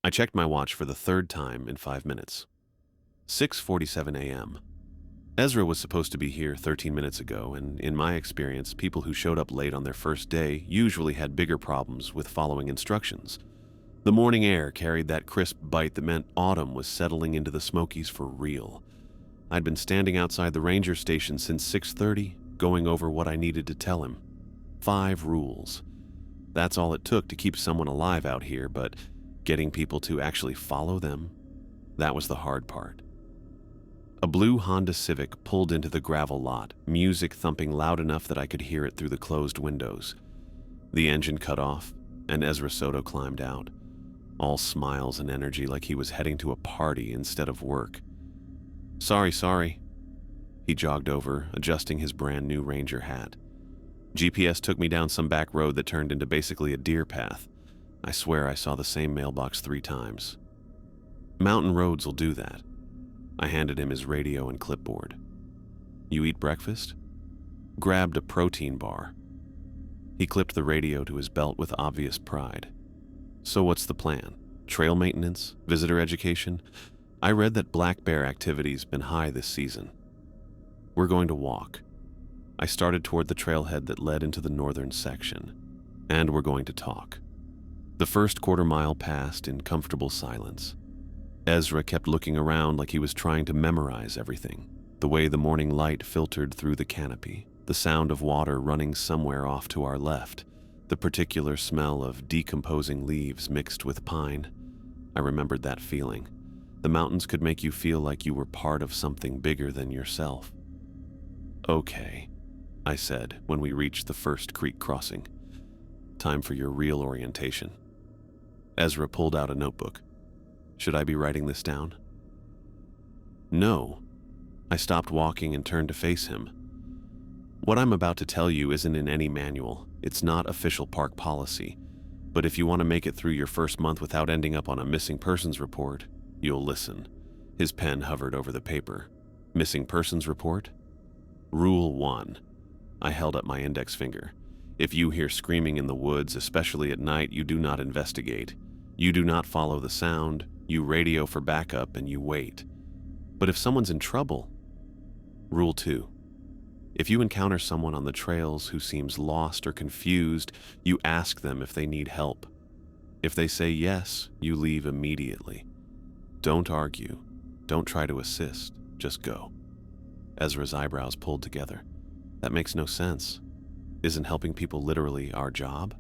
I checked my watch for the third time in 5 minutes. 6:47 a.m. Ezra was supposed to be here 13 minutes ago, and in my experience, people who showed up late on their first day usually had bigger problems with following instructions. The morning air carried that crisp bite that meant autumn was settling into the Smokies for real. I'd been standing outside the ranger station since 6:30, going over what I needed to tell him. 5 rules. That's all it took to keep someone alive out here, but getting people to actually follow them, that was the hard part. A blue Honda Civic pulled into the gravel lot, music thumping loud enough that I could hear it through the closed windows. The engine cut off, and Ezra Soto climbed out, all smiles and energy like he was heading to a party instead of work. Sorry. He jogged over, adjusting his brand new Ranger hat. GPS took me down some back road that turned into basically a deer path. I swear I saw the same mailbox 3 times. Mountain roads will do that. I handed him his radio and clipboard. You eat breakfast? Grabbed a protein bar. He clipped the radio to his belt with obvious pride. So what's the plan? Trail maintenance? Visitor education? I read that black bear activity's been high this season. We're going to walk. I started toward the trailhead that led into the northern section. And we're going to talk. The first quarter mile passed in comfortable silence. Ezra kept looking around like he was trying to memorize everything. The way the morning light filtered through the canopy, the sound of water running somewhere off to our left, the particular smell of decomposing leaves mixed with pine. I remembered that feeling. The mountains could make you feel like you were part of something bigger than yourself. Okay, I said when we reached the first creek crossing. Time for your real orientation. Ezra pulled out a notebook. Should I be writing this down? No. I stopped walking and turned to face him. What I'm about to tell you isn't in any manual. It's not official park policy. But if you want to make it through your first month without ending up on a missing persons report, you'll listen. His pen hovered over the paper. Missing persons report? Rule 1. I held up my index finger. If you hear screaming in the woods, especially at night, you do not investigate. You do not follow the sound. You radio for backup and you wait. But if someone's in trouble, Rule 2. If you encounter someone on the trails who seems lost or confused, you ask them if they need help. If they say yes, you leave immediately. Don't argue. Don't try to assist. Just go. Ezra's eyebrows pulled together. That makes no sense. Isn't helping people literally our job?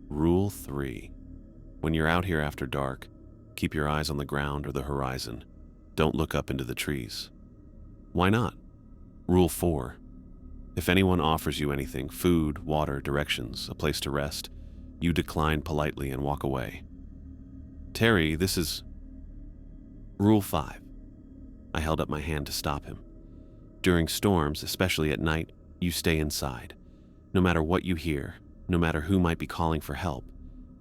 Rule 3. When you're out here after dark, keep your eyes on the ground or the horizon. Don't look up into the trees. Why not? Rule 4. If anyone offers you anything, food, water, directions, a place to rest, you decline politely and walk away. Terry, this is... Rule 5. I held up my hand to stop him. During storms, especially at night, you stay inside. No matter what you hear, no matter who might be calling for help,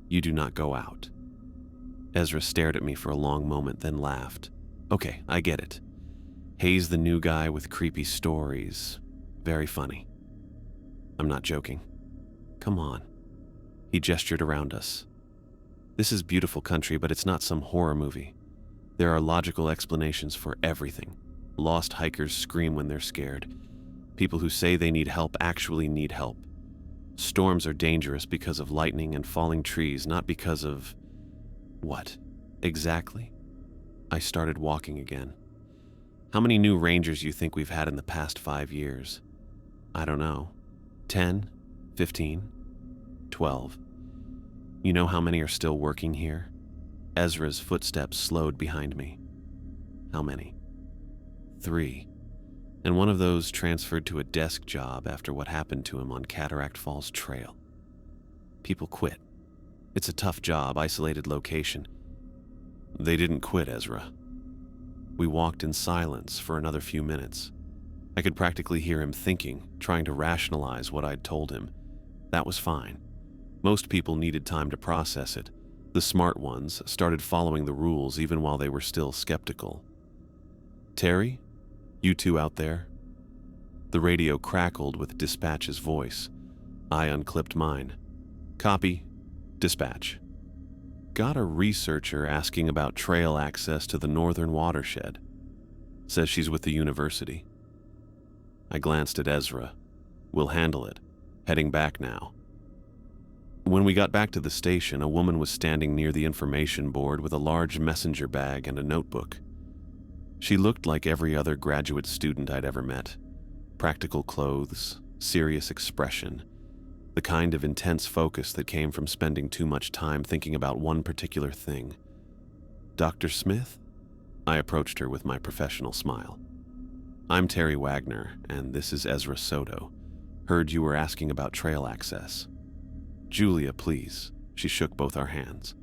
you do not go out. Ezra stared at me for a long moment, then laughed. Okay, I get it. Hayes the new guy with creepy stories. Very funny. I'm not joking. Come on. He gestured around us. This is beautiful country, but it's not some horror movie. There are logical explanations for everything. Lost hikers scream when they're scared. People who say they need help actually need help. Storms are dangerous because of lightning and falling trees, not because of... What? Exactly? I started walking again. How many new rangers you think we've had in the past 5 years? I don't know. 10? 15? 12? You know how many are still working here? Ezra's footsteps slowed behind me. How many? 3. And one of those transferred to a desk job after what happened to him on Cataract Falls Trail. People quit. It's a tough job, isolated location. They didn't quit, Ezra. We walked in silence for another few minutes. I could practically hear him thinking, trying to rationalize what I'd told him. That was fine. Most people needed time to process it. The smart ones started following the rules even while they were still skeptical. Terry? You two out there? The radio crackled with Dispatch's voice. I unclipped mine. Copy. Dispatch. got a researcher asking about trail access to the northern watershed. Says she's with the university. I glanced at Ezra. We'll handle it. Heading back now. When we got back to the station, a woman was standing near the information board with a large messenger bag and a notebook. She looked like every other graduate student I'd ever met. Practical clothes, serious expression, the kind of intense focus that came from spending too much time thinking about one particular thing. "Dr. Smith?" I approached her with my professional smile. "I'm Terry Wagner, and this is Ezra Soto. Heard you were asking about trail access." "Julia, please." She shook both our hands.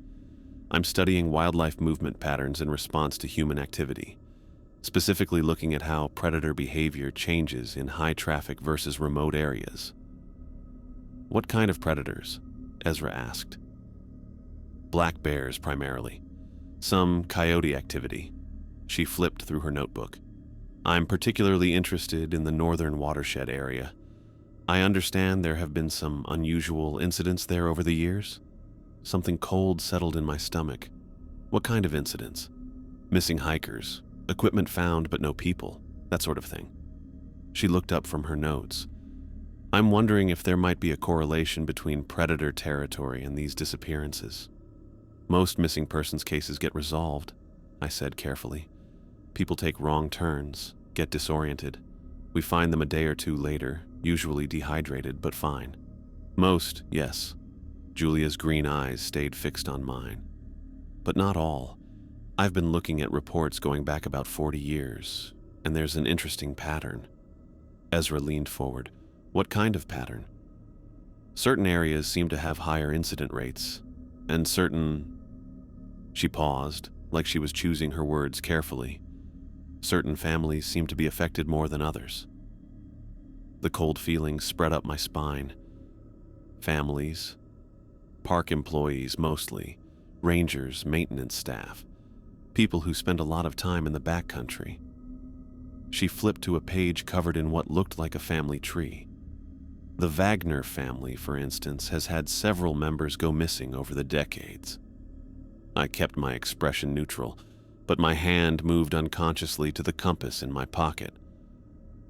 "I'm studying wildlife movement patterns in response to human activity, specifically looking at how predator behavior changes in high-traffic versus remote areas." "What kind of predators?" Ezra asked. "Black bears, primarily. Some coyote activity." She flipped through her notebook. "I'm particularly interested in the northern watershed area. I understand there have been some unusual incidents there over the years." Something cold settled in my stomach. "What kind of incidents?" "Missing hikers, equipment found but no people, that sort of thing." She looked up from her notes. "I'm wondering if there might be a correlation between predator territory and these disappearances." "Most missing persons cases get resolved," I said carefully. "People take wrong turns, get disoriented. We find them a day or two later, usually dehydrated, but fine." "Most, yes." Julia's green eyes stayed fixed on mine. "But not all. I've been looking at reports going back about 40 years, and there's an interesting pattern." Ezra leaned forward. "What kind of pattern?" "Certain areas seem to have higher incident rates, and certain—" She paused, like she was choosing her words carefully. "Certain families seem to be affected more than others." The cold feeling spread up my spine. Families. Park employees mostly. Rangers, maintenance staff. People who spend a lot of time in the backcountry. She flipped to a page covered in what looked like a family tree. The Wagner family, for instance, has had several members go missing over the decades. I kept my expression neutral, but my hand moved unconsciously to the compass in my pocket.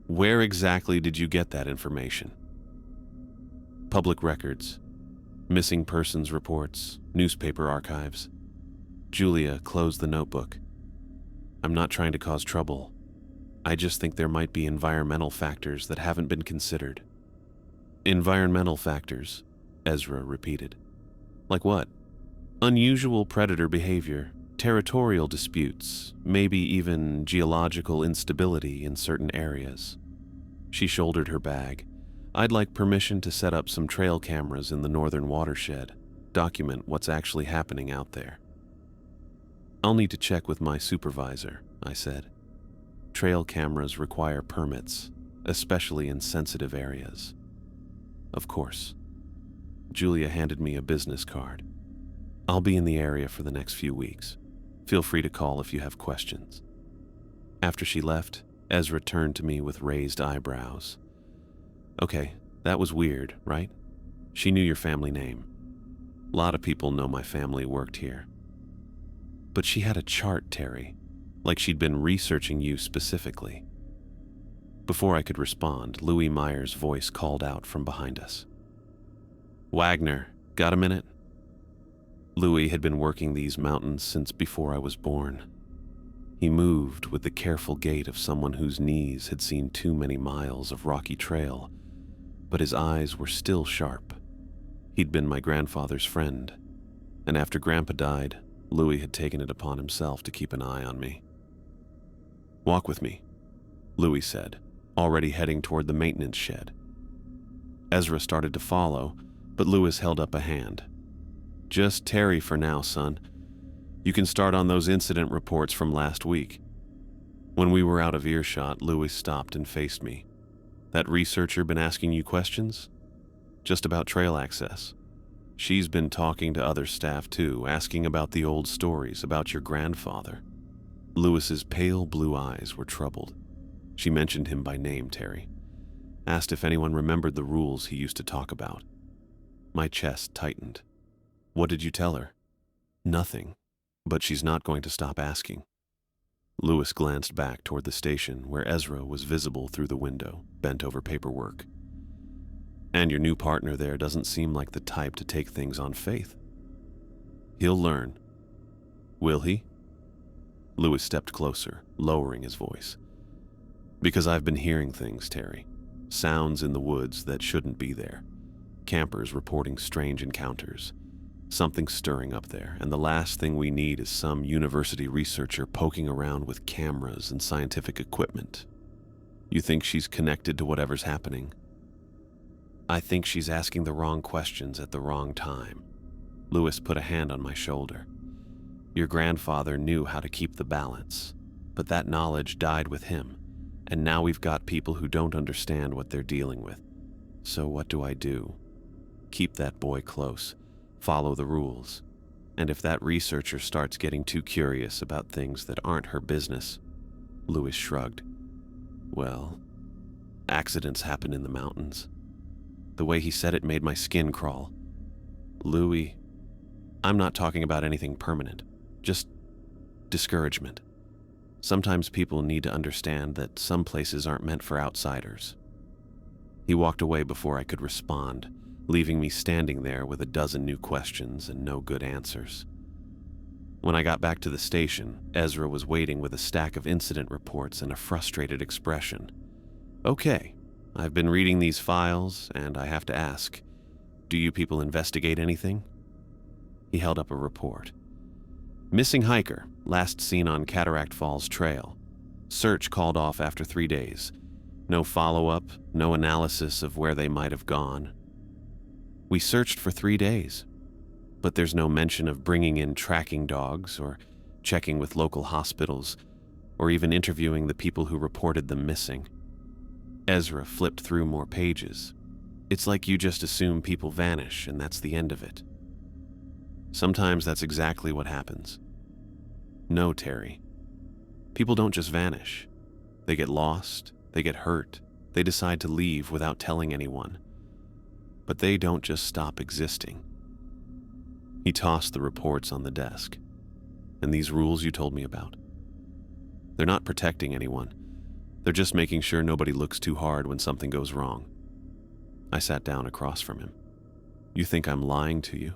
"Where exactly did you get that information?" "Public records, missing persons reports, newspaper archives." Julia closed the notebook. "I'm not trying to cause trouble. I just think there might be environmental factors that haven't been considered." "Environmental factors," Ezra repeated. "Like what?" "Unusual predator behavior, territorial disputes, maybe even geological instability in certain areas." She shouldered her bag. "I'd like permission to set up some trail cameras in the northern watershed, document what's actually happening out there." "I'll need to check with my supervisor," I said. "Trail cameras require permits, especially in sensitive areas." "Of course." Julia handed me a business card. "I'll be in the area for the next few weeks. Feel free to call if you have questions." After she left, Ezra turned to me with raised eyebrows. "Okay, that was weird, right? She knew your family name. A lot of people know my family worked here." "But she had a chart, Terry, like she'd been researching you specifically." Before I could respond, Louis Meyer's voice called out from behind us. "Wagner, got a minute?" Louis had been working these mountains since before I was born. He moved with the careful gait of someone whose knees had seen too many miles of rocky trail, but his eyes were still sharp. He'd been my grandfather's friend, and after Grandpa died, Louis had taken it upon himself to keep an eye on me. "Walk with me," Louis said, already heading toward the maintenance shed. Ezra started to follow, but Louis held up a hand. "Just Terry for now, son. You can start on those incident reports from last week." When we were out of earshot, Louis stopped and faced me. "That researcher been asking you questions?" "Just about trail access. She's been talking to other staff too, asking about the old stories about your grandfather." Louis's pale blue eyes were troubled. "She mentioned him by name, Terry. Asked if anyone remembered the rules he used to talk about." My chest tightened. "What did you tell her?" Nothing, but she's not going to stop asking. Lewis glanced back toward the station where Ezra was visible through the window, bent over paperwork. And your new partner there doesn't seem like the type to take things on faith. He'll learn. Will he? Lewis stepped closer, lowering his voice. Because I've been hearing things, Terry. Sounds in the woods that shouldn't be there. Campers reporting strange encounters. Something stirring up there, and the last thing we need is some university researcher poking around with cameras and scientific equipment. You think she's connected to whatever's happening? I think she's asking the wrong questions at the wrong time. Lewis put a hand on my shoulder. Your grandfather knew how to keep the balance, but that knowledge died with him, and now we've got people who don't understand what they're dealing with. So what do I do? Keep that boy close. Follow the rules. And if that researcher starts getting too curious about things that aren't her business, Lewis shrugged. Well, accidents happen in the mountains. The way he said it made my skin crawl. Louis, I'm not talking about anything permanent, just discouragement. Sometimes people need to understand that some places aren't meant for outsiders. He walked away before I could respond, leaving me standing there with a dozen new questions and no good answers. When I got back to the station, Ezra was waiting with a stack of incident reports and a frustrated expression. Okay, I've been reading these files, and I have to ask, do you people investigate anything? He held up a report. Missing hiker, last seen on Cataract Falls Trail. Search called off after 3 days. No follow-up, no analysis of where they might have gone. We searched for 3 days, but there's no mention of bringing in tracking dogs or checking with local hospitals or even interviewing the people who reported them missing. Ezra flipped through more pages. It's like you just assume people vanish and that's the end of it. Sometimes that's exactly what happens. No, Terry. People don't just vanish. They get lost, they get hurt, they decide to leave without telling anyone. But they don't just stop existing. He tossed the reports on the desk. And these rules you told me about? They're not protecting anyone. They're just making sure nobody looks too hard when something goes wrong. I sat down across from him. You think I'm lying to you?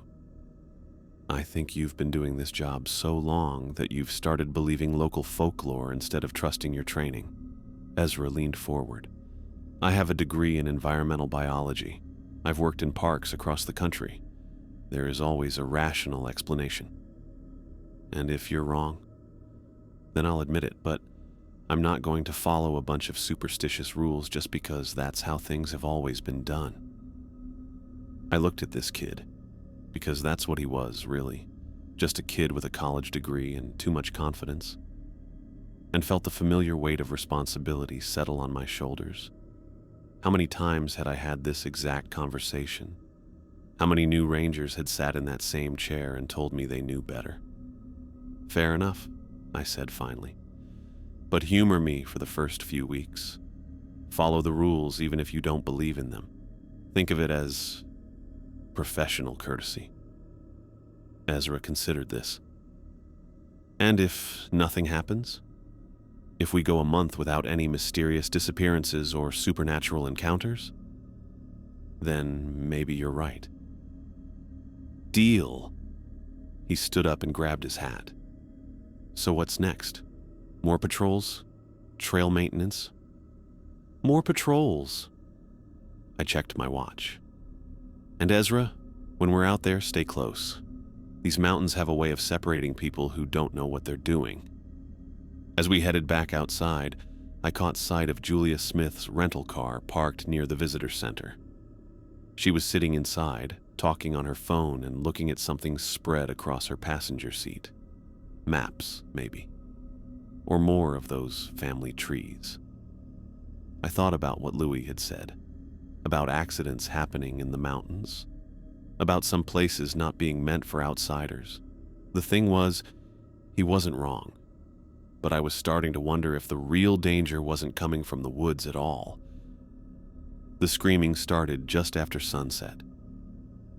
I think you've been doing this job so long that you've started believing local folklore instead of trusting your training. Ezra leaned forward. I have a degree in environmental biology. I've worked in parks across the country. There is always a rational explanation. And if you're wrong, then I'll admit it, but I'm not going to follow a bunch of superstitious rules just because that's how things have always been done. I looked at this kid, because that's what he was, really. Just a kid with a college degree and too much confidence, and felt the familiar weight of responsibility settle on my shoulders. How many times had I had this exact conversation? How many new rangers had sat in that same chair and told me they knew better? Fair enough, I said finally. But humor me for the first few weeks. Follow the rules even if you don't believe in them. Think of it as professional courtesy. Ezra considered this. And if nothing happens? If we go a month without any mysterious disappearances or supernatural encounters? Then maybe you're right. Deal. He stood up and grabbed his hat. So what's next? More patrols? Trail maintenance? More patrols. I checked my watch. And Ezra, when we're out there, stay close. These mountains have a way of separating people who don't know what they're doing. As we headed back outside, I caught sight of Julia Smith's rental car parked near the visitor center. She was sitting inside, talking on her phone and looking at something spread across her passenger seat. Maps, maybe. Or more of those family trees. I thought about what Louis had said, about accidents happening in the mountains, about some places not being meant for outsiders. The thing was, he wasn't wrong. But I was starting to wonder if the real danger wasn't coming from the woods at all. The screaming started just after sunset.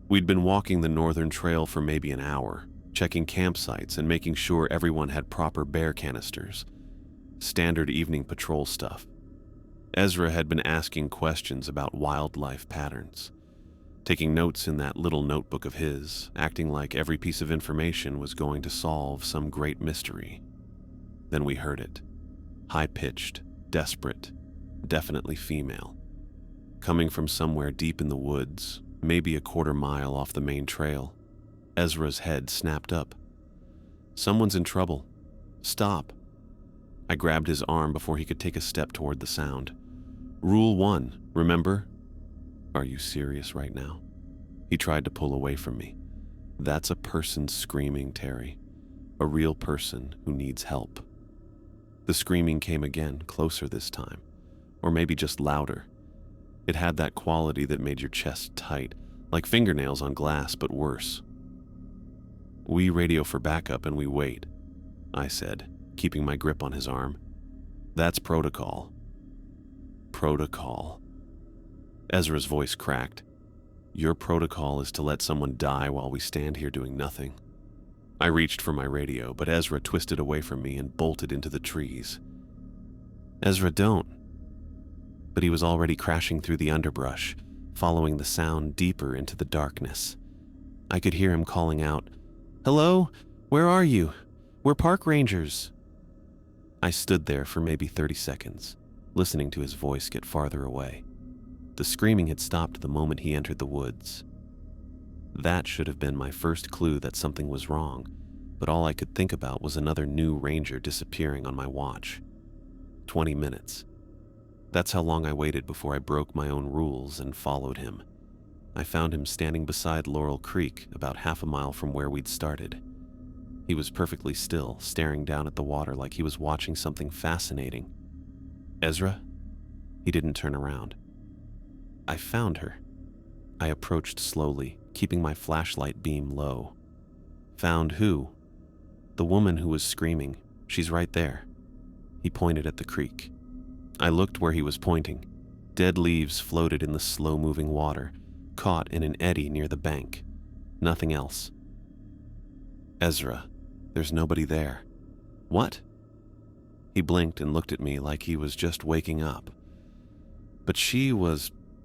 We'd been walking the northern trail for maybe an hour, checking campsites and making sure everyone had proper bear canisters. Standard evening patrol stuff. Ezra had been asking questions about wildlife patterns, taking notes in that little notebook of his, acting like every piece of information was going to solve some great mystery. Then we heard it. High-pitched, desperate, definitely female. Coming from somewhere deep in the woods, maybe a quarter mile off the main trail. Ezra's head snapped up. "Someone's in trouble. Stop." I grabbed his arm before he could take a step toward the sound. "Rule 1, remember?" "Are you serious right now?" He tried to pull away from me. "That's a person screaming, Terry. A real person who needs help." The screaming came again, closer this time. Or maybe just louder. It had that quality that made your chest tight, like fingernails on glass, but worse. "We radio for backup and we wait," I said, keeping my grip on his arm. "That's protocol." Protocol. Ezra's voice cracked. "Your protocol is to let someone die while we stand here doing nothing." I reached for my radio, but Ezra twisted away from me and bolted into the trees. "Ezra, don't." But he was already crashing through the underbrush, following the sound deeper into the darkness. I could hear him calling out, "Hello? Where are you? We're park rangers." I stood there for maybe 30 seconds, listening to his voice get farther away. The screaming had stopped the moment he entered the woods. That should have been my first clue that something was wrong, but all I could think about was another new ranger disappearing on my watch. 20 minutes. That's how long I waited before I broke my own rules and followed him. I found him standing beside Laurel Creek, about half a mile from where we'd started. He was perfectly still, staring down at the water like he was watching something fascinating. "Ezra?" He didn't turn around. "I found her." I approached slowly, keeping my flashlight beam low. "Found who?" "The woman who was screaming. She's right there." He pointed at the creek. I looked where he was pointing. Dead leaves floated in the slow-moving water, caught in an eddy near the bank. Nothing else. "Ezra, there's nobody there." "What?" He blinked and looked at me like he was just waking up. "But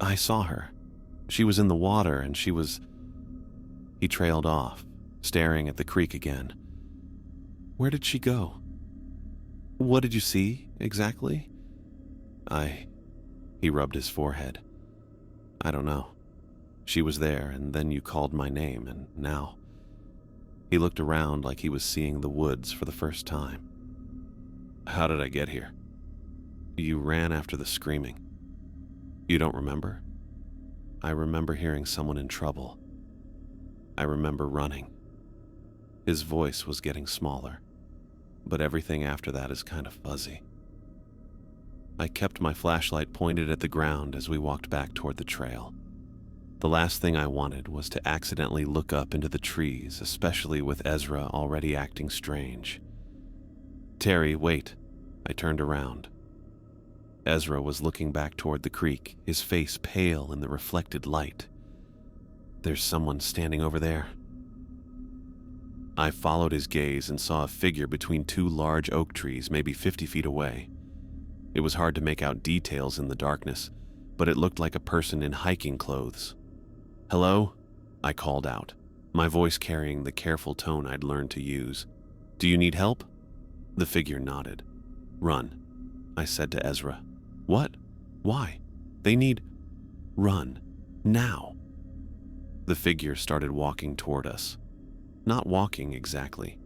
I saw her. She was in the water and she was..." He trailed off, staring at the creek again. "Where did she go?" "What did you see, exactly?" He rubbed his forehead. "I don't know. She was there, and then you called my name, and now..." He looked around like he was seeing the woods for the first time. "How did I get here?" "You ran after the screaming." "You don't remember?" "I remember hearing someone in trouble. I remember running." His voice was getting smaller, but everything after that is kind of fuzzy. I kept my flashlight pointed at the ground as we walked back toward the trail. The last thing I wanted was to accidentally look up into the trees, especially with Ezra already acting strange. "Terry, wait." I turned around. Ezra was looking back toward the creek, his face pale in the reflected light. "There's someone standing over there." I followed his gaze and saw a figure between two large oak trees, maybe 50 feet away. It was hard to make out details in the darkness, but it looked like a person in hiking clothes. "Hello?" I called out, my voice carrying the careful tone I'd learned to use. "Do you need help?" The figure nodded. "Run," I said to Ezra. "What? Why?" "They need..." "Run. Now." The figure started walking toward us. Not walking exactly.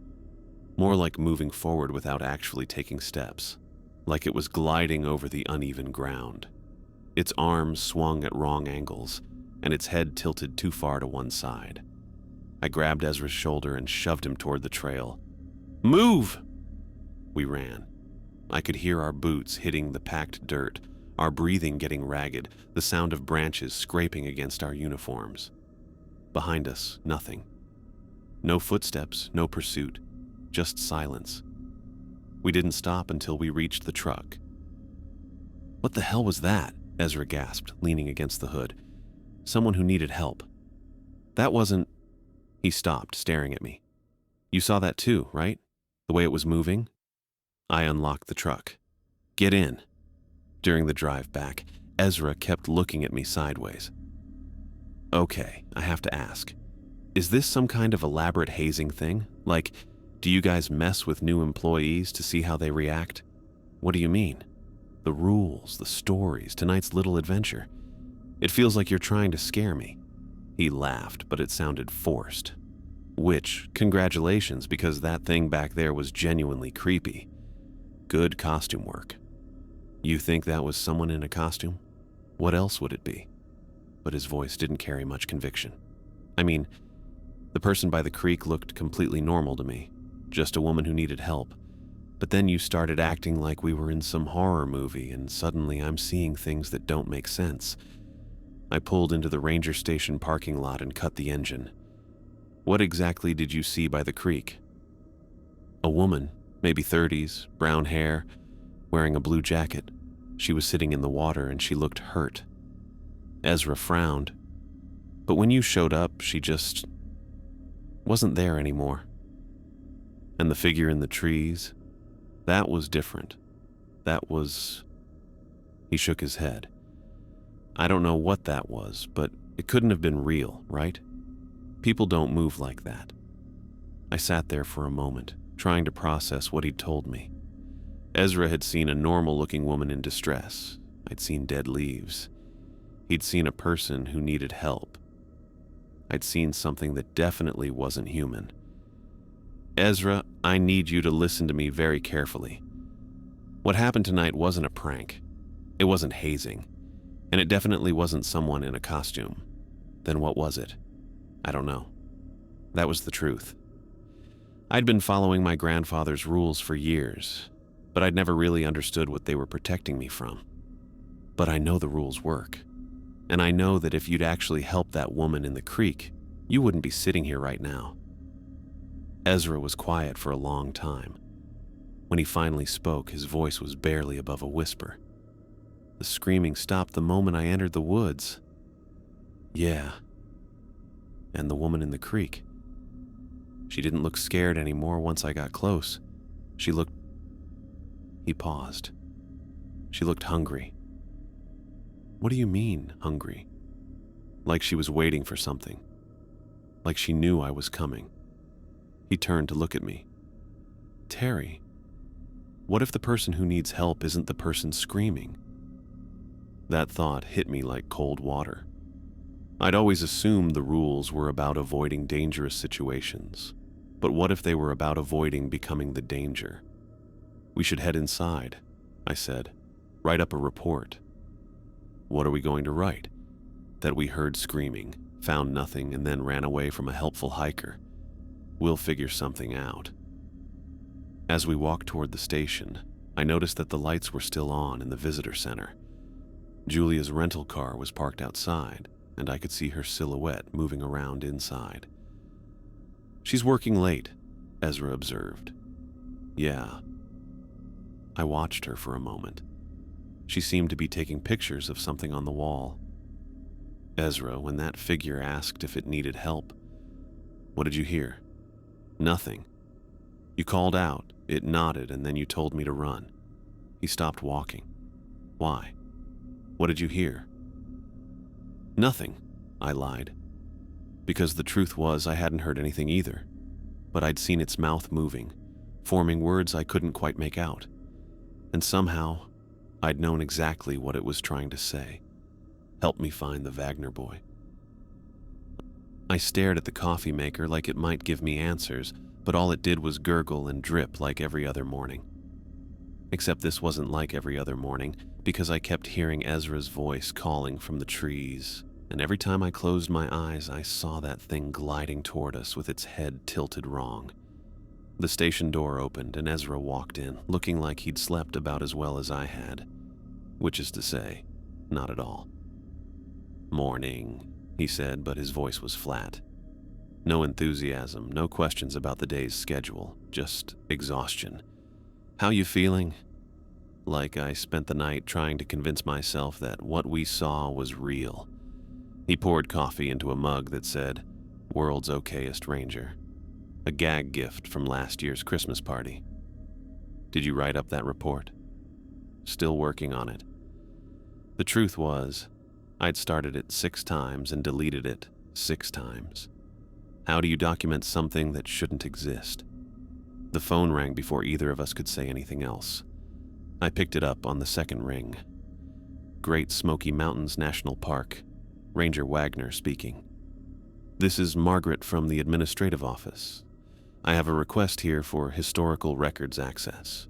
More like moving forward without actually taking steps. Like it was gliding over the uneven ground. Its arms swung at wrong angles, and its head tilted too far to one side. I grabbed Ezra's shoulder and shoved him toward the trail. "Move!" We ran. I could hear our boots hitting the packed dirt, our breathing getting ragged, the sound of branches scraping against our uniforms. Behind us, nothing. No footsteps, no pursuit, just silence. We didn't stop until we reached the truck. "What the hell was that?" Ezra gasped, leaning against the hood. "Someone who needed help." "That wasn't..." He stopped, staring at me. You saw that too, right? The way it was moving? I unlocked the truck. Get in. During the drive back, Ezra kept looking at me sideways. Okay, I have to ask. Is this some kind of elaborate hazing thing? Like, do you guys mess with new employees to see how they react? What do you mean? The rules, the stories, tonight's little adventure. It feels like you're trying to scare me. He laughed, but it sounded forced. Which, congratulations, because that thing back there was genuinely creepy. Good costume work. You think that was someone in a costume? What else would it be? But his voice didn't carry much conviction. I mean, the person by the creek looked completely normal to me, just a woman who needed help. But then you started acting like we were in some horror movie, and suddenly I'm seeing things that don't make sense. I pulled into the ranger station parking lot and cut the engine. What exactly did you see by the creek? A woman, maybe 30s, brown hair, wearing a blue jacket. She was sitting in the water and she looked hurt. Ezra frowned. But when you showed up, she just wasn't there anymore. And the figure in the trees, that was different. That was... He shook his head. I don't know what that was, but it couldn't have been real, right? People don't move like that. I sat there for a moment, trying to process what he'd told me. Ezra had seen a normal-looking woman in distress. I'd seen dead leaves. He'd seen a person who needed help. I'd seen something that definitely wasn't human. Ezra, I need you to listen to me very carefully. What happened tonight wasn't a prank. It wasn't hazing. And it definitely wasn't someone in a costume. Then what was it? I don't know. That was the truth. I'd been following my grandfather's rules for years, but I'd never really understood what they were protecting me from. But I know the rules work. And I know that if you'd actually helped that woman in the creek, you wouldn't be sitting here right now. Ezra was quiet for a long time. When he finally spoke, his voice was barely above a whisper. The screaming stopped the moment I entered the woods. Yeah. And the woman in the creek. She didn't look scared anymore once I got close. She looked... He paused. She looked hungry. What do you mean, hungry? Like she was waiting for something. Like she knew I was coming. He turned to look at me. Terry, what if the person who needs help isn't the person screaming? That thought hit me like cold water. I'd always assumed the rules were about avoiding dangerous situations. But what if they were about avoiding becoming the danger? We should head inside, I said. Write up a report. What are we going to write? That we heard screaming, found nothing, and then ran away from a helpful hiker. We'll figure something out. As we walked toward the station, I noticed that the lights were still on in the visitor center. Julia's rental car was parked outside, and I could see her silhouette moving around inside. She's working late, Ezra observed. Yeah. I watched her for a moment. She seemed to be taking pictures of something on the wall. Ezra, when that figure asked if it needed help, what did you hear? Nothing. You called out, it nodded, and then you told me to run. He stopped walking. Why? What did you hear? Nothing, I lied. Because the truth was I hadn't heard anything either, but I'd seen its mouth moving, forming words I couldn't quite make out. And somehow, I'd known exactly what it was trying to say. Help me find the Wagner boy. I stared at the coffee maker like it might give me answers, but all it did was gurgle and drip like every other morning. Except this wasn't like every other morning, because I kept hearing Ezra's voice calling from the trees, and every time I closed my eyes, I saw that thing gliding toward us with its head tilted wrong. The station door opened and Ezra walked in, looking like he'd slept about as well as I had. Which is to say, not at all. Morning, he said, but his voice was flat. No enthusiasm, no questions about the day's schedule, just exhaustion. How you feeling? Like I spent the night trying to convince myself that what we saw was real. He poured coffee into a mug that said, World's Okayest Ranger. a gag gift from last year's Christmas party. Did you write up that report? Still working on it. The truth was, I'd started it 6 times and deleted it 6 times. How do you document something that shouldn't exist? The phone rang before either of us could say anything else. I picked it up on the second ring. Great Smoky Mountains National Park. Ranger Wagner speaking. This is Margaret from the administrative office. I have a request here for historical records access.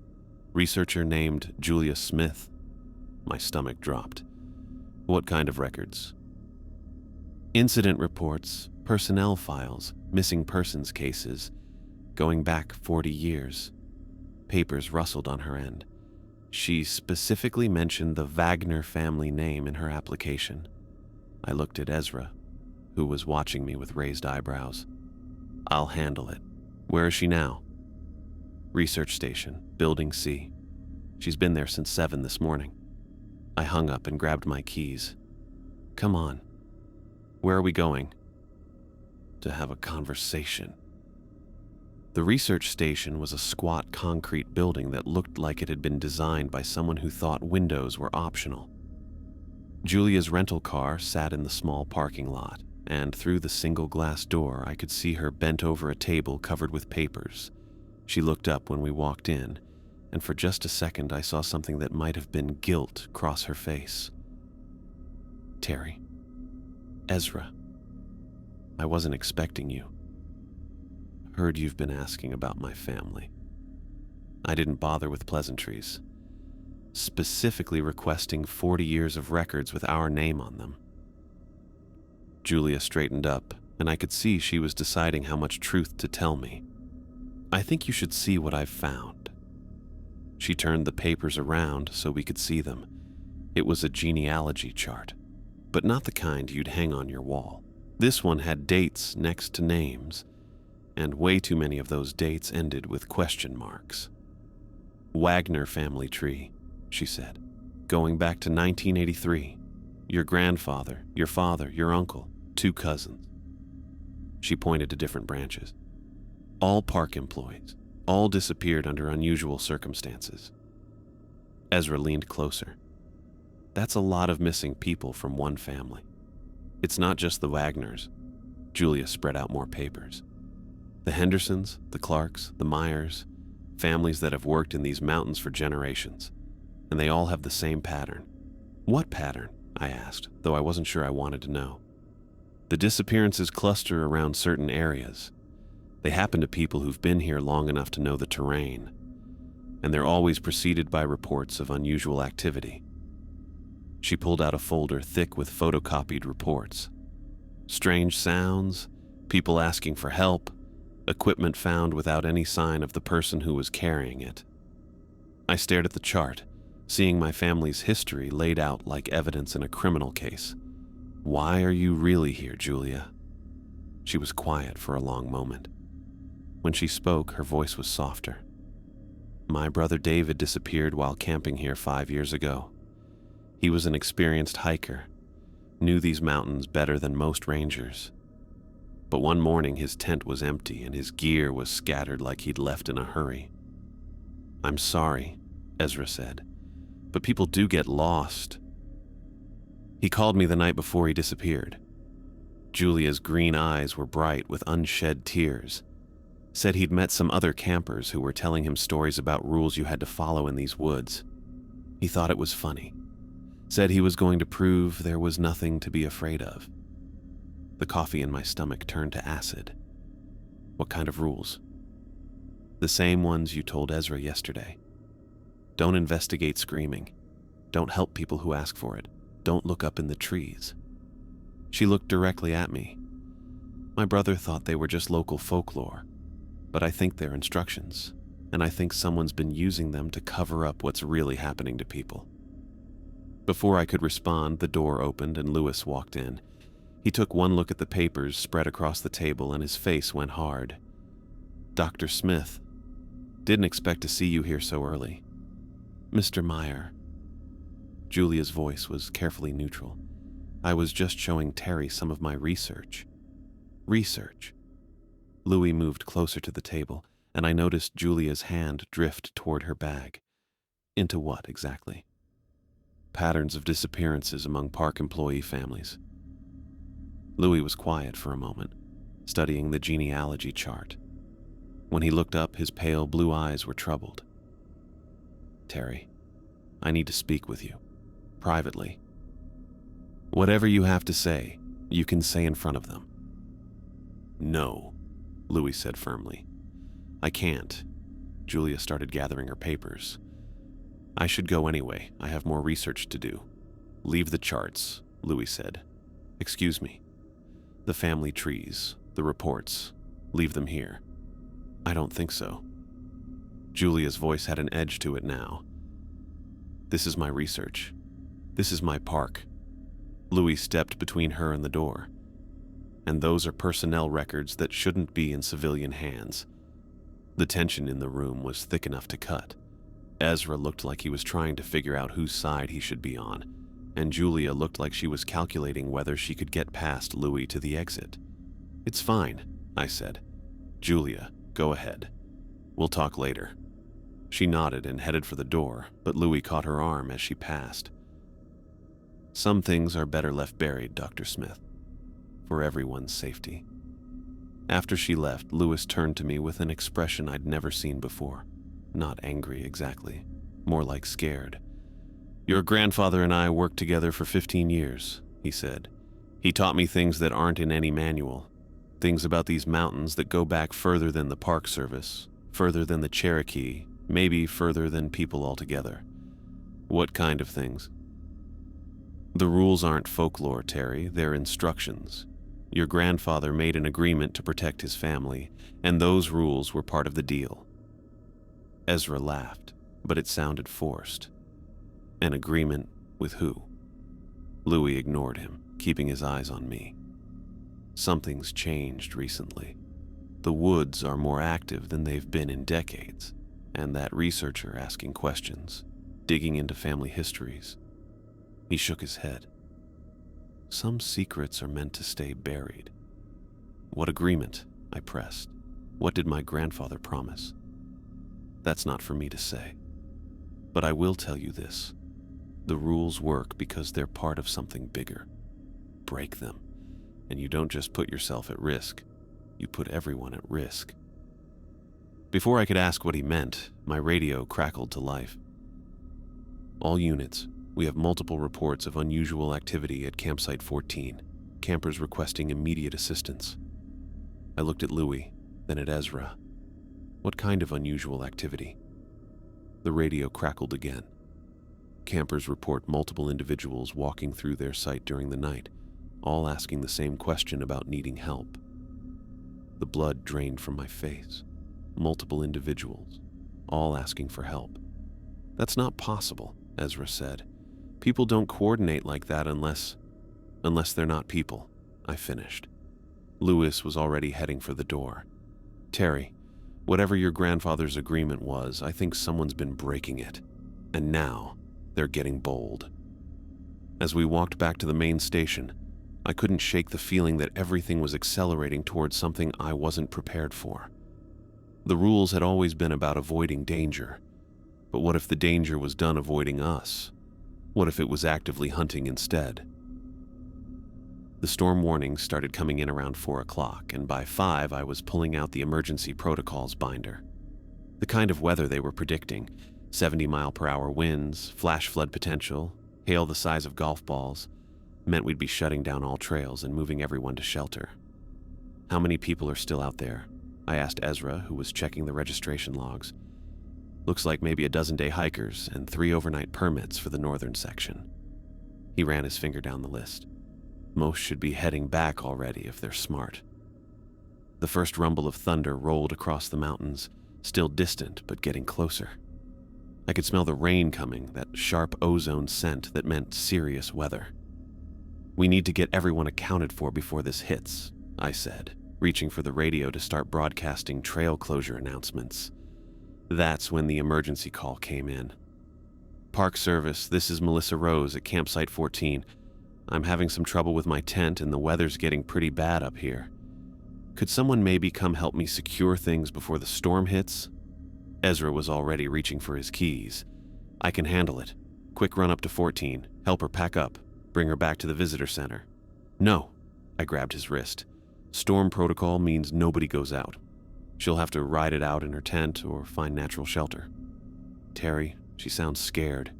Researcher named Julia Smith. My stomach dropped. What kind of records? Incident reports, personnel files, missing persons cases, going back 40 years. Papers rustled on her end. She specifically mentioned the Wagner family name in her application. I looked at Ezra, who was watching me with raised eyebrows. I'll handle it. Where is she now? Research station, Building C. She's been there since 7 this morning. I hung up and grabbed my keys. Come on. Where are we going? To have a conversation. The research station was a squat concrete building that looked like it had been designed by someone who thought windows were optional. Julia's rental car sat in the small parking lot, and through the single glass door I could see her bent over a table covered with papers. She looked up when we walked in, and for just a second I saw something that might have been guilt cross her face. Terry. Ezra. I wasn't expecting you. Heard you've been asking about my family. I didn't bother with pleasantries, specifically requesting 40 years of records with our name on them. Julia straightened up, and I could see she was deciding how much truth to tell me. I think you should see what I've found. She turned the papers around so we could see them. It was a genealogy chart, but not the kind you'd hang on your wall. This one had dates next to names, and way too many of those dates ended with question marks. Wagner family tree, she said, going back to 1983. Your grandfather, your father, your uncle, 2 cousins. She pointed to different branches. All park employees, all disappeared under unusual circumstances. Ezra leaned closer. That's a lot of missing people from one family. It's not just the Wagners. Julia spread out more papers. The Hendersons, the Clarks, the Myers, families that have worked in these mountains for generations, and they all have the same pattern. What pattern? I asked, though I wasn't sure I wanted to know. The disappearances cluster around certain areas. They happen to people who've been here long enough to know the terrain, and they're always preceded by reports of unusual activity. She pulled out a folder thick with photocopied reports. Strange sounds, people asking for help, equipment found without any sign of the person who was carrying it. I stared at the chart, seeing my family's history laid out like evidence in a criminal case. Why are you really here, Julia? She was quiet for a long moment. When she spoke, her voice was softer. My brother David disappeared while camping here 5 years ago. He was an experienced hiker, knew these mountains better than most rangers. But one morning his tent was empty and his gear was scattered like he'd left in a hurry. I'm sorry, Ezra said, but people do get lost. He called me the night before he disappeared. Julia's green eyes were bright with unshed tears. Said he'd met some other campers who were telling him stories about rules you had to follow in these woods. He thought it was funny. Said he was going to prove there was nothing to be afraid of. The coffee in my stomach turned to acid. What kind of rules? The same ones you told Ezra yesterday. Don't investigate screaming. Don't help people who ask for it. Don't look up in the trees. She looked directly at me. My brother thought they were just local folklore, but I think they're instructions, and I think someone's been using them to cover up what's really happening to people. Before I could respond, the door opened and Lewis walked in. He took one look at the papers spread across the table and his face went hard. Dr. Smith, didn't expect to see you here so early. Mr. Meyer. Julia's voice was carefully neutral. I was just showing Terry some of my research. Research. Louis moved closer to the table, and I noticed Julia's hand drift toward her bag. Into what, exactly? Patterns of disappearances among park employee families. Louis was quiet for a moment, studying the genealogy chart. When he looked up, his pale blue eyes were troubled. "Terry, I need to speak with you, privately. Whatever you have to say, you can say in front of them." "No," Louis said firmly. "I can't." Julia started gathering her papers. "I should go anyway. I have more research to do." "Leave the charts," Louis said. "Excuse me. The family trees, the reports, leave them here." "I don't think so." Julia's voice had an edge to it now. "This is my research. This is my park." Louis stepped between her and the door. "And those are personnel records that shouldn't be in civilian hands." The tension in the room was thick enough to cut. Ezra looked like he was trying to figure out whose side he should be on, and Julia looked like she was calculating whether she could get past Louis to the exit. "It's fine," I said. "Julia, go ahead. We'll talk later." She nodded and headed for the door, but Louis caught her arm as she passed. "Some things are better left buried, Dr. Smith, for everyone's safety." After she left, Louis turned to me with an expression I'd never seen before. Not angry exactly, more like scared. "Your grandfather and I worked together for 15 years, he said. "He taught me things that aren't in any manual, things about these mountains that go back further than the Park Service, further than the Cherokee, maybe further than people altogether." "What kind of things?" "The rules aren't folklore, Terry, they're instructions. Your grandfather made an agreement to protect his family, and those rules were part of the deal." Ezra laughed, but it sounded forced. "An agreement with who?" Louis ignored him, keeping his eyes on me. "Something's changed recently. The woods are more active than they've been in decades, and that researcher asking questions, digging into family histories." He shook his head. "Some secrets are meant to stay buried." "What agreement?" I pressed. "What did my grandfather promise?" "That's not for me to say. But I will tell you this. The rules work because they're part of something bigger. Break them, and you don't just put yourself at risk, you put everyone at risk." Before I could ask what he meant, my radio crackled to life. "All units, we have multiple reports of unusual activity at Campsite 14. Campers requesting immediate assistance." I looked at Louis, then at Ezra. "What kind of unusual activity?" The radio crackled again. "Campers report multiple individuals walking through their site during the night, all asking the same question about needing help." The blood drained from my face. Multiple individuals, all asking for help. "That's not possible," Ezra said. "People don't coordinate like that unless they're not people," I finished. Louis was already heading for the door. "Terry, whatever your grandfather's agreement was, I think someone's been breaking it. And now, they're getting bold." As we walked back to the main station, I couldn't shake the feeling that everything was accelerating towards something I wasn't prepared for. The rules had always been about avoiding danger. But what if the danger was done avoiding us? What if it was actively hunting instead? The storm warnings started coming in around 4 o'clock, and by 5 I was pulling out the emergency protocols binder. The kind of weather they were predicting: 70-mile-per-hour winds, flash flood potential, hail the size of golf balls, meant we'd be shutting down all trails and moving everyone to shelter. "How many people are still out there?" I asked Ezra, who was checking the registration logs. "Looks like maybe a dozen-day hikers and 3 overnight permits for the northern section." He ran his finger down the list. "Most should be heading back already if they're smart." The first rumble of thunder rolled across the mountains, still distant but getting closer. I could smell the rain coming, that sharp ozone scent that meant serious weather. "We need to get everyone accounted for before this hits," I said, reaching for the radio to start broadcasting trail closure announcements. That's when the emergency call came in. "Park Service, this is Melissa Rose at Campsite 14. I'm having some trouble with my tent and the weather's getting pretty bad up here." Could someone maybe come help me secure things before the storm hits? Ezra was already reaching for his keys. I can handle it. Quick run up to 14, help her pack up, bring her back to the visitor center. No, I grabbed his wrist. Storm protocol means nobody goes out. She'll have to ride it out in her tent or find natural shelter. Terry, she sounds scared,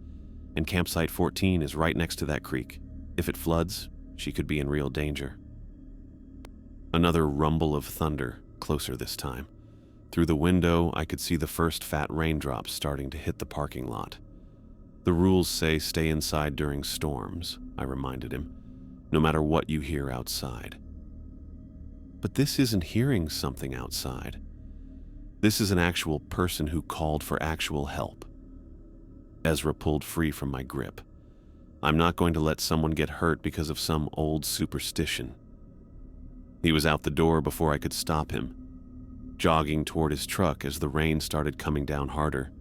and campsite 14 is right next to that creek. If it floods, she could be in real danger. Another rumble of thunder, closer this time. Through the window, I could see the first fat raindrops starting to hit the parking lot. The rules say stay inside during storms, I reminded him, no matter what you hear outside. But this isn't hearing something outside. This is an actual person who called for actual help. Ezra pulled free from my grip. I'm not going to let someone get hurt because of some old superstition. He was out the door before I could stop him, jogging toward his truck as the rain started coming down harder.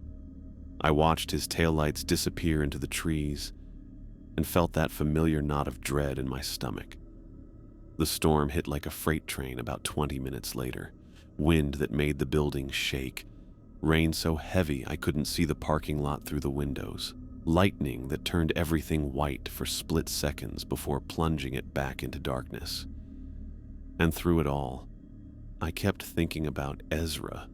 I watched his taillights disappear into the trees and felt that familiar knot of dread in my stomach. The storm hit like a freight train about 20 minutes later, wind that made the building shake, rain so heavy I couldn't see the parking lot through the windows, lightning that turned everything white for split seconds before plunging it back into darkness. And through it all, I kept thinking about Ezra,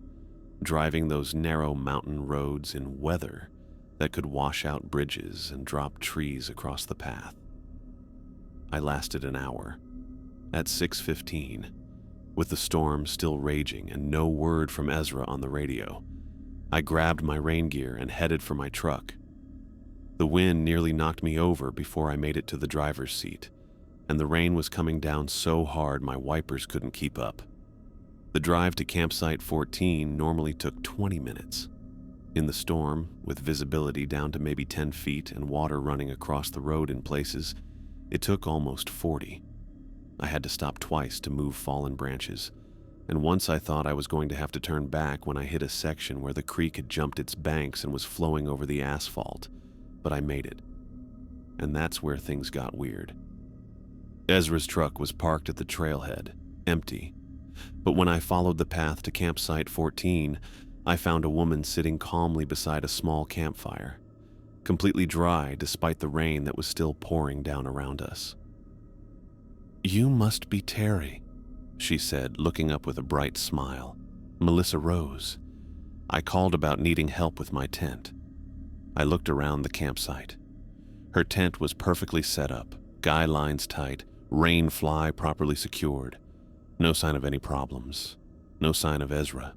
driving those narrow mountain roads in weather that could wash out bridges and drop trees across the path. I lasted an hour. At 6:15, with the storm still raging and no word from Ezra on the radio, I grabbed my rain gear and headed for my truck. The wind nearly knocked me over before I made it to the driver's seat, and the rain was coming down so hard my wipers couldn't keep up. The drive to campsite 14 normally took 20 minutes. In the storm, with visibility down to maybe 10 feet and water running across the road in places, it took almost 40. I had to stop twice to move fallen branches, and once I thought I was going to have to turn back when I hit a section where the creek had jumped its banks and was flowing over the asphalt, but I made it. And that's where things got weird. Ezra's truck was parked at the trailhead, empty, but when I followed the path to campsite 14, I found a woman sitting calmly beside a small campfire, completely dry despite the rain that was still pouring down around us. "You must be Terry," she said, looking up with a bright smile. Melissa rose. I called about needing help with my tent. I looked around the campsite. Her tent was perfectly set up, guy lines tight, rain fly properly secured. No sign of any problems. No sign of Ezra.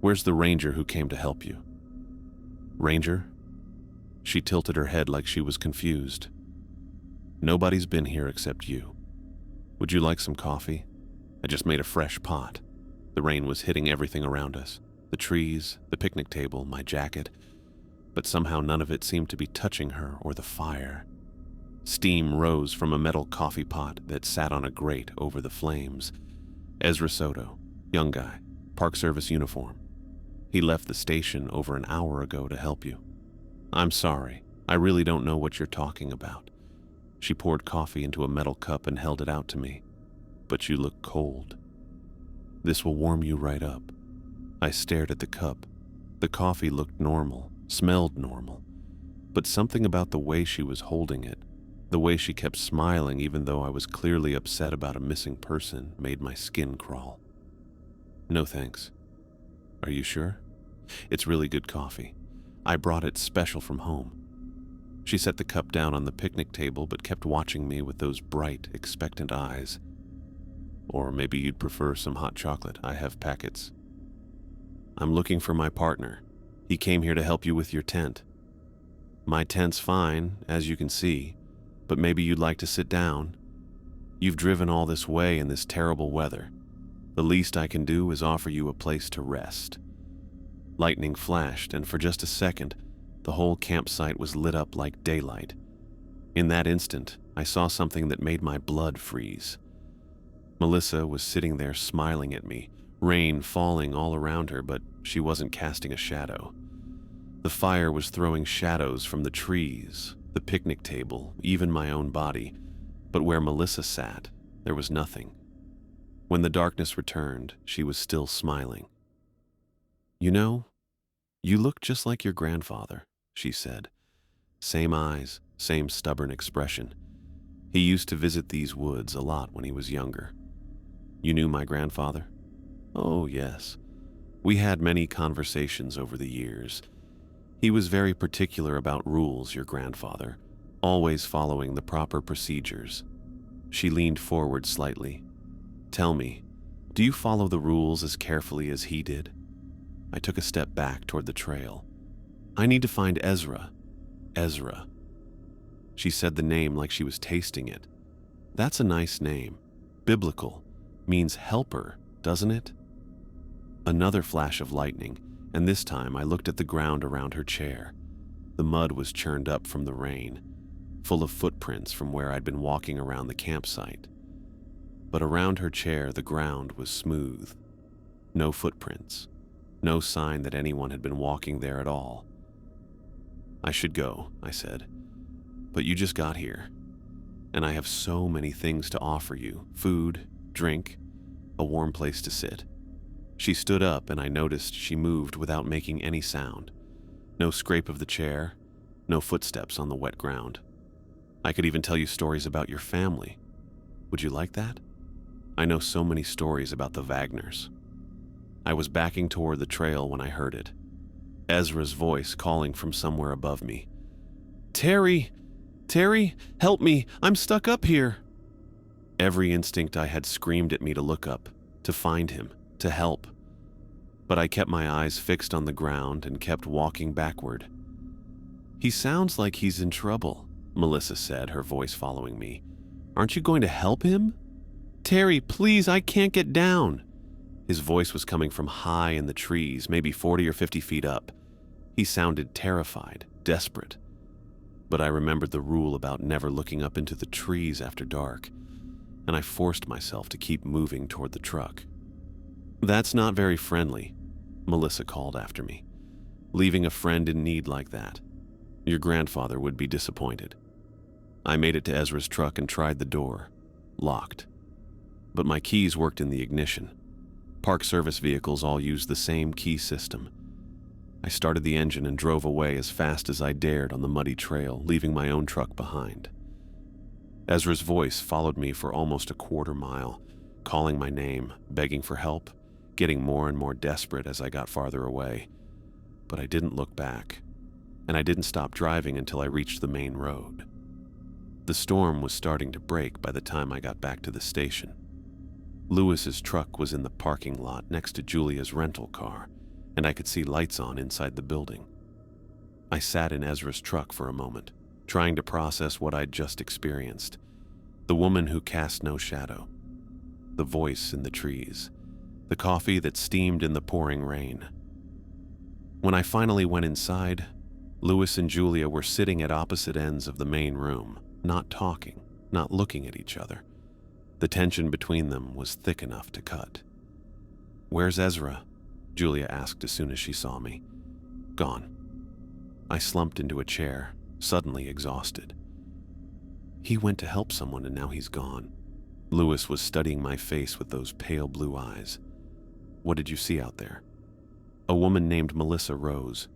"Where's the ranger who came to help you?" "Ranger?" She tilted her head like she was confused. "Nobody's been here except you. Would you like some coffee? I just made a fresh pot." The rain was hitting everything around us. The trees, the picnic table, my jacket. But somehow none of it seemed to be touching her or the fire. Steam rose from a metal coffee pot that sat on a grate over the flames. Ezra Soto, young guy, Park Service uniform. He left the station over an hour ago to help you. "I'm sorry. I really don't know what you're talking about." She poured coffee into a metal cup and held it out to me. "But you look cold. This will warm you right up." I stared at the cup. The coffee looked normal, smelled normal, but something about the way she was holding it, the way she kept smiling even though I was clearly upset about a missing person, made my skin crawl. "No thanks." "Are you sure? It's really good coffee. I brought it special from home." She set the cup down on the picnic table but kept watching me with those bright, expectant eyes. "Or maybe you'd prefer some hot chocolate. I have packets." "I'm looking for my partner. He came here to help you with your tent." "My tent's fine, as you can see, but maybe you'd like to sit down. You've driven all this way in this terrible weather. The least I can do is offer you a place to rest." Lightning flashed, and for just a second, the whole campsite was lit up like daylight. In that instant, I saw something that made my blood freeze. Melissa was sitting there smiling at me, rain falling all around her, but she wasn't casting a shadow. The fire was throwing shadows from the trees, the picnic table, even my own body, but where Melissa sat, there was nothing. When the darkness returned, she was still smiling. "You know, you look just like your grandfather," she said. "Same eyes, same stubborn expression. He used to visit these woods a lot when he was younger." "You knew my grandfather?" "Oh, yes. We had many conversations over the years. He was very particular about rules, your grandfather, always following the proper procedures." She leaned forward slightly. "Tell me, do you follow the rules as carefully as he did?" I took a step back toward the trail. "I need to find Ezra." "Ezra." She said the name like she was tasting it. "That's a nice name. Biblical. Means helper, doesn't it?" Another flash of lightning, and this time I looked at the ground around her chair. The mud was churned up from the rain, full of footprints from where I'd been walking around the campsite. But around her chair, the ground was smooth. No footprints. No sign that anyone had been walking there at all. "I should go," I said. "But you just got here. And I have so many things to offer you. Food, drink, a warm place to sit." She stood up and I noticed she moved without making any sound. No scrape of the chair, no footsteps on the wet ground. "I could even tell you stories about your family. Would you like that? I know so many stories about the Wagners." I was backing toward the trail when I heard it. Ezra's voice calling from somewhere above me. "Terry! Terry, help me! I'm stuck up here!" Every instinct I had screamed at me to look up, to find him, to help. But I kept my eyes fixed on the ground and kept walking backward. "He sounds like he's in trouble," Melissa said, her voice following me. "Aren't you going to help him?" "Terry, please, I can't get down." His voice was coming from high in the trees, maybe 40 or 50 feet up. He sounded terrified, desperate. But I remembered the rule about never looking up into the trees after dark, and I forced myself to keep moving toward the truck. "That's not very friendly," Melissa called after me. "Leaving a friend in need like that. Your grandfather would be disappointed." I made it to Ezra's truck and tried the door. Locked. But my keys worked in the ignition. Park Service vehicles all use the same key system. I started the engine and drove away as fast as I dared on the muddy trail, leaving my own truck behind. Ezra's voice followed me for almost a quarter mile, calling my name, begging for help, getting more and more desperate as I got farther away. But I didn't look back, and I didn't stop driving until I reached the main road. The storm was starting to break by the time I got back to the station. Lewis's truck was in the parking lot next to Julia's rental car, and I could see lights on inside the building. I sat in Ezra's truck for a moment, trying to process what I'd just experienced. The woman who cast no shadow. The voice in the trees. The coffee that steamed in the pouring rain. When I finally went inside, Lewis and Julia were sitting at opposite ends of the main room, not talking, not looking at each other. The tension between them was thick enough to cut. "Where's Ezra?" Julia asked as soon as she saw me. "Gone." I slumped into a chair, suddenly exhausted. "He went to help someone and now he's gone." Lewis was studying my face with those pale blue eyes. "What did you see out there?" "A woman named Melissa Rose.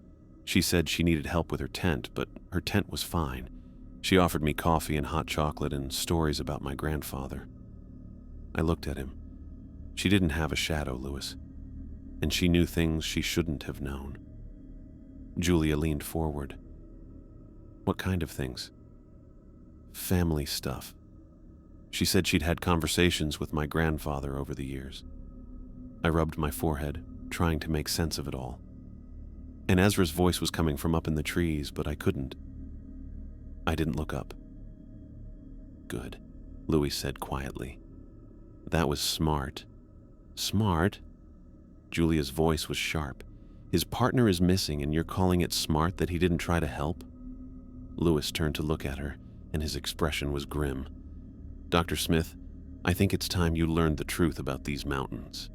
She said she needed help with her tent, but her tent was fine. She offered me coffee and hot chocolate and stories about my grandfather." I looked at him. She didn't have a shadow, Lewis, and she knew things she shouldn't have known. Julia leaned forward. "What kind of things?" "Family stuff. She said she'd had conversations with my grandfather over the years." I rubbed my forehead, trying to make sense of it all. And Ezra's voice was coming from up in the trees, but I couldn't. I didn't look up. "Good," Louis said quietly. "That was smart." "Smart?" Julia's voice was sharp. "His partner is missing and you're calling it smart that he didn't try to help?" Louis turned to look at her, and his expression was grim. "Dr. Smith, I think it's time you learned the truth about these mountains,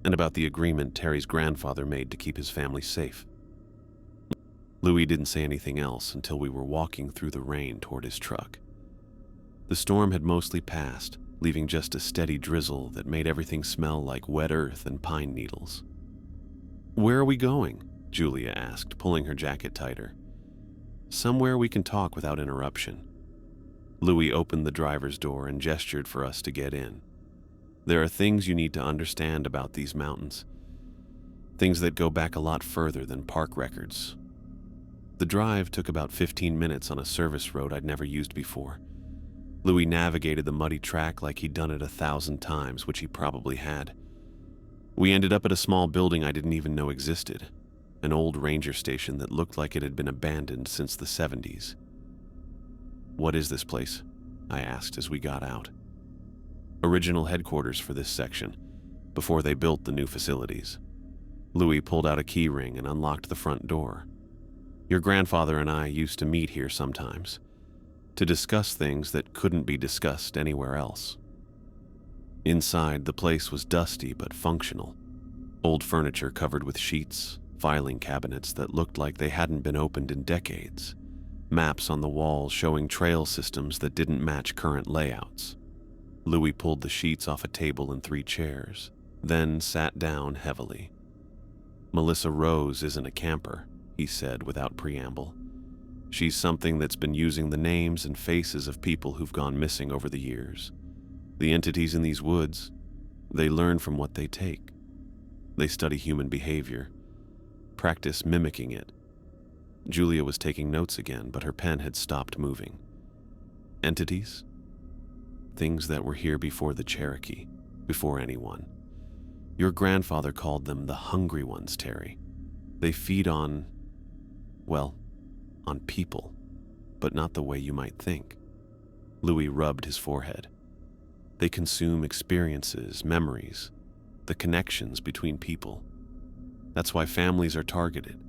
and about the agreement Terry's grandfather made to keep his family safe." Louis didn't say anything else until we were walking through the rain toward his truck. The storm had mostly passed, leaving just a steady drizzle that made everything smell like wet earth and pine needles. "Where are we going?" Julia asked, pulling her jacket tighter. "Somewhere we can talk without interruption." Louis opened the driver's door and gestured for us to get in. "There are things you need to understand about these mountains. Things that go back a lot further than park records." The drive took about 15 minutes on a service road I'd never used before. Louis navigated the muddy track like he'd done it 1,000 times, which he probably had. We ended up at a small building I didn't even know existed, an old ranger station that looked like it had been abandoned since the 70s. "What is this place?" I asked as we got out. "Original headquarters for this section, before they built the new facilities." Louis pulled out a key ring and unlocked the front door. "Your grandfather and I used to meet here sometimes, to discuss things that couldn't be discussed anywhere else." Inside, the place was dusty but functional. Old furniture covered with sheets, filing cabinets that looked like they hadn't been opened in decades, maps on the walls showing trail systems that didn't match current layouts. Louis pulled the sheets off a table and 3 chairs, then sat down heavily. "Melissa Rose isn't a camper," he said without preamble. "She's something that's been using the names and faces of people who've gone missing over the years. The entities in these woods, they learn from what they take. They study human behavior, practice mimicking it." Julia was taking notes again, but her pen had stopped moving. "Entities? Things that were here before the Cherokee, before anyone. Your grandfather called them the hungry ones, Terry. They feed on, well, on people, but not the way you might think." Louis rubbed his forehead. "They consume experiences, memories, the connections between people. That's why families are targeted.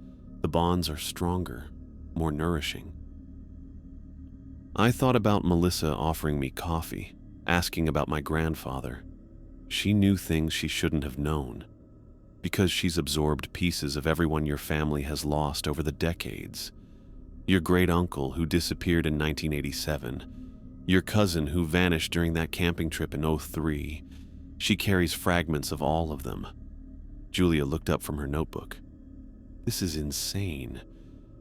The bonds are stronger, more nourishing." I thought about Melissa offering me coffee, asking about my grandfather. She knew things she shouldn't have known, because she's absorbed pieces of everyone your family has lost over the decades. Your great-uncle who disappeared in 1987, your cousin who vanished during that camping trip in '03. She carries fragments of all of them. Julia looked up from her notebook. "This is insane.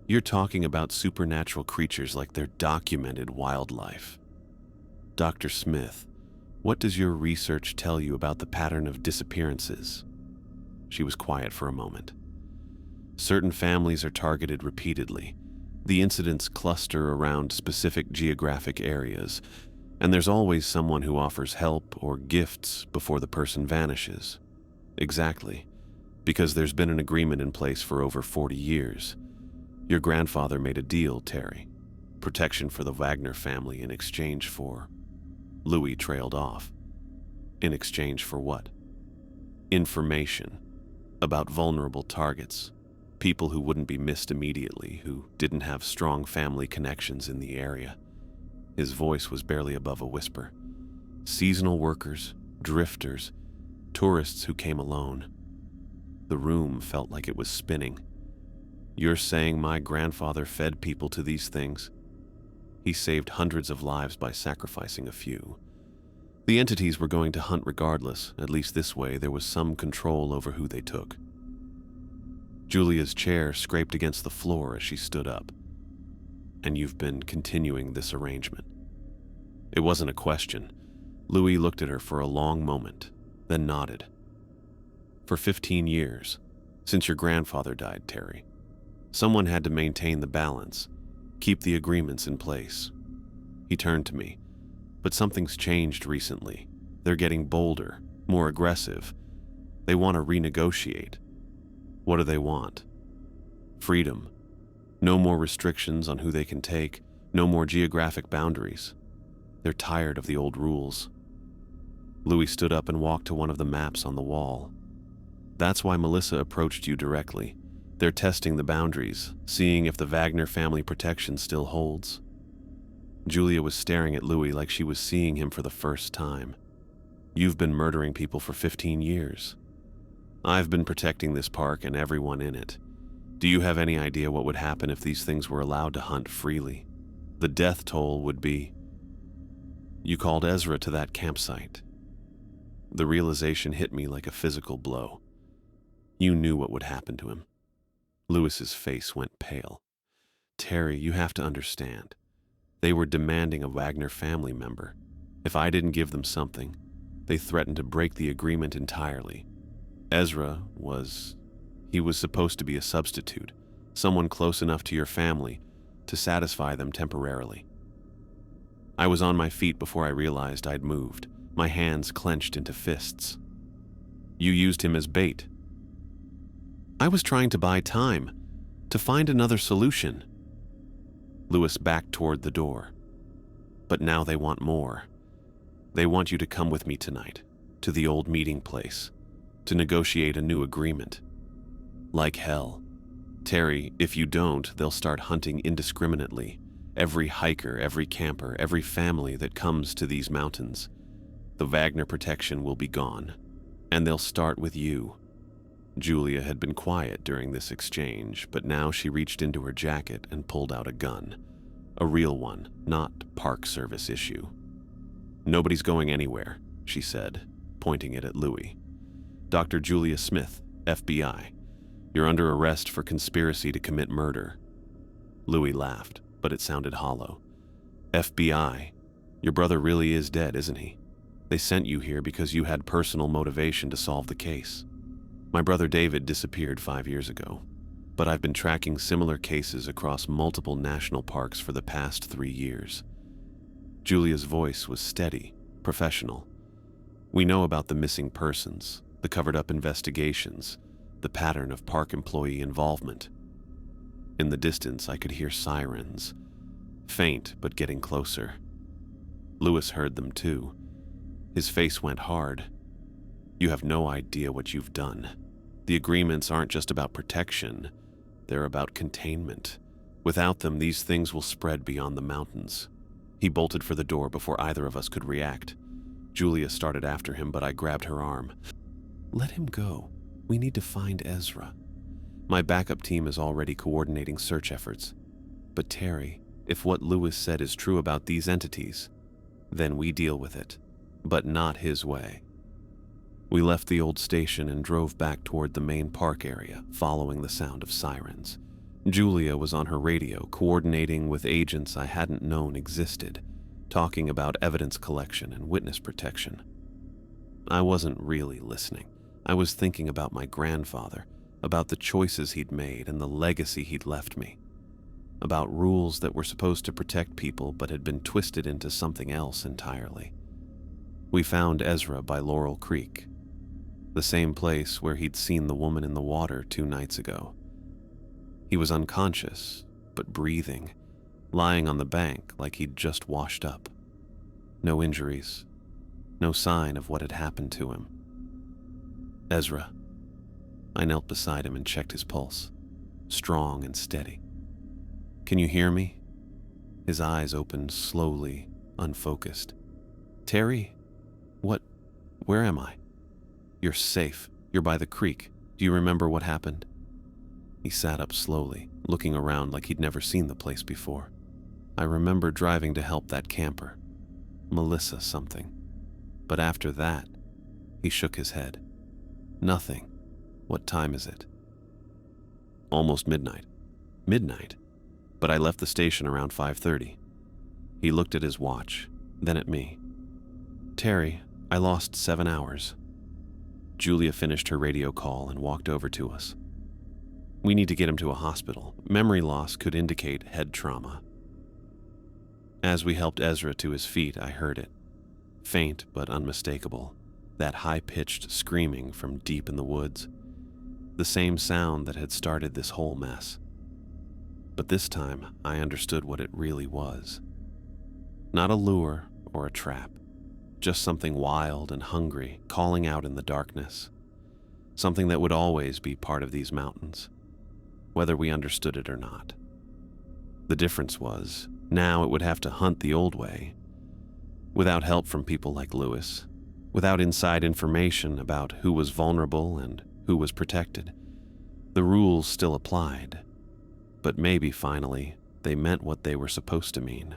You're talking about supernatural creatures like they're documented wildlife. Dr. Smith, what does your research tell you about the pattern of disappearances?" She was quiet for a moment. "Certain families are targeted repeatedly. The incidents cluster around specific geographic areas, and there's always someone who offers help or gifts before the person vanishes." "Exactly. Because there's been an agreement in place for over 40 years. Your grandfather made a deal, Terry. Protection for the Wagner family in exchange for..." Louis trailed off. "In exchange for what?" "Information. About vulnerable targets. People who wouldn't be missed immediately, who didn't have strong family connections in the area." His voice was barely above a whisper. "Seasonal workers, drifters, tourists who came alone." The room felt like it was spinning. "You're saying my grandfather fed people to these things?" "He saved hundreds of lives by sacrificing a few. The entities were going to hunt regardless. At least this way there was some control over who they took." Julia's chair scraped against the floor as she stood up. "And you've been continuing this arrangement?" It wasn't a question. Louis looked at her for a long moment, then nodded. "For 15 years, since your grandfather died, Terry. Someone had to maintain the balance, keep the agreements in place." He turned to me. "But something's changed recently. They're getting bolder, more aggressive. They want to renegotiate." "What do they want?" "Freedom. No more restrictions on who they can take, no more geographic boundaries. They're tired of the old rules." Louis stood up and walked to one of the maps on the wall. "That's why Melissa approached you directly. They're testing the boundaries, seeing if the Wagner family protection still holds." Julia was staring at Louis like she was seeing him for the first time. "You've been murdering people for 15 years. I've been protecting this park and everyone in it. Do you have any idea what would happen if these things were allowed to hunt freely? The death toll would be..." You called Ezra to that campsite. The realization hit me like a physical blow. You knew what would happen to him. Lewis's face went pale. Terry, you have to understand. They were demanding a Wagner family member. If I didn't give them something, they threatened to break the agreement entirely. Ezra was supposed to be a substitute, someone close enough to your family to satisfy them temporarily. I was on my feet before I realized I'd moved, my hands clenched into fists. You used him as bait. I was trying to buy time, to find another solution. Lewis backed toward the door. But now they want more. They want you to come with me tonight, to the old meeting place, to negotiate a new agreement. Like hell. Terry, if you don't, they'll start hunting indiscriminately. Every hiker, every camper, every family that comes to these mountains. The Wagner protection will be gone, and they'll start with you. Julia had been quiet during this exchange, but now she reached into her jacket and pulled out a gun. A real one, not Park Service issue. Nobody's going anywhere, she said, pointing it at Louis. Dr. Julia Smith, FBI. You're under arrest for conspiracy to commit murder. Louis laughed, but it sounded hollow. FBI? Your brother really is dead, isn't he? They sent you here because you had personal motivation to solve the case. My brother David disappeared 5 years ago, but I've been tracking similar cases across multiple national parks for the past 3 years. Julia's voice was steady, professional. We know about the missing persons, the covered-up investigations, the pattern of park employee involvement. In the distance, I could hear sirens, faint but getting closer. Lewis heard them too. His face went hard. You have no idea what you've done. The agreements aren't just about protection, they're about containment. Without them, these things will spread beyond the mountains. He bolted for the door before either of us could react. Julia started after him, but I grabbed her arm. Let him go. We need to find Ezra. My backup team is already coordinating search efforts. But Terry, if what Lewis said is true about these entities, then we deal with it, but not his way. We left the old station and drove back toward the main park area, following the sound of sirens. Julia was on her radio, coordinating with agents I hadn't known existed, talking about evidence collection and witness protection. I wasn't really listening. I was thinking about my grandfather, about the choices he'd made and the legacy he'd left me, about rules that were supposed to protect people but had been twisted into something else entirely. We found Ezra by Laurel Creek, the same place where he'd seen the woman in the water 2 nights ago. He was unconscious, but breathing, lying on the bank like he'd just washed up. No injuries, no sign of what had happened to him. Ezra. I knelt beside him and checked his pulse, strong and steady. Can you hear me? His eyes opened slowly, unfocused. Terry? Where am I? You're safe. You're by the creek. Do you remember what happened? He sat up slowly, looking around like he'd never seen the place before. I remember driving to help that camper. Melissa something. But after that, he shook his head. Nothing. What time is it? Almost midnight. Midnight? But I left the station around 5:30. He looked at his watch, then at me. Terry, I lost 7 hours. Julia finished her radio call and walked over to us. We need to get him to a hospital. Memory loss could indicate head trauma. As we helped Ezra to his feet, I heard it. Faint but unmistakable. That high-pitched screaming from deep in the woods. The same sound that had started this whole mess. But this time, I understood what it really was. Not a lure or a trap. Just something wild and hungry, calling out in the darkness. Something that would always be part of these mountains, whether we understood it or not. The difference was, now it would have to hunt the old way, without help from people like Lewis, without inside information about who was vulnerable and who was protected. The rules still applied, but maybe finally they meant what they were supposed to mean.